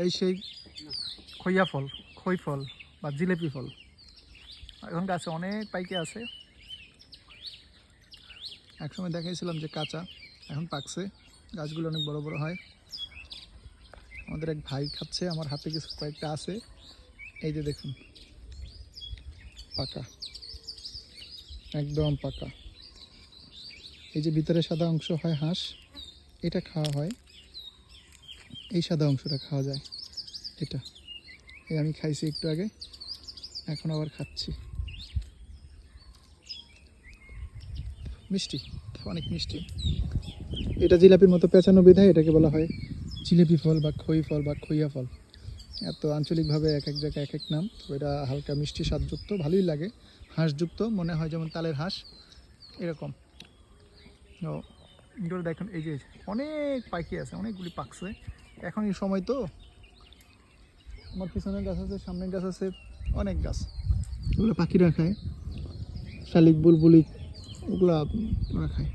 এই সেই খইয়া ফল, খই ফল বা জিলেপি ফল। এখন গাছে অনেক পাইকে আছে। একসময় দেখাইছিলাম যে কাঁচা, এখন পাকছে, গাছগুলো অনেক বড় বড় হয়। আমাদের এক ভাই খাচ্ছে, আমার হাতে কিছু কয়েকটা আছে, এই যে দেখুন পাকা, একদম পাকা। এই যে ভিতরে সাদা অংশ হয় হাঁস, এটা খাওয়া হয়, এই সাদা অংশটা খাওয়া যায়, এটা এই আমি খাইছি একটু আগে, এখন আবার খাচ্ছি। মিষ্টি, অনেক মিষ্টি। এটা জিলাপির মতো পেঁচানো বিধায় এটাকে বলা হয় জিলেপি ফল বা খই ফল বা খইয়া ফল। এত আঞ্চলিকভাবে এক এক জায়গায় এক এক নাম। তো এটা হালকা মিষ্টি স্বাদযুক্ত, ভালোই লাগে, হাঁসযুক্ত মনে হয়, যেমন তালের হাঁস এরকম। তো এগুলো দেখুন, এই যে অনেক পাইকি আছে, অনেকগুলি পাকছে। এখন এই সময় তো, আমার পিছনের গাছ আছে, সামনের গাছ আছে, অনেক গাছ। ওগুলো পাখিরা খায়, শালিক বুলবুলি ওগুলা ওরা খায়।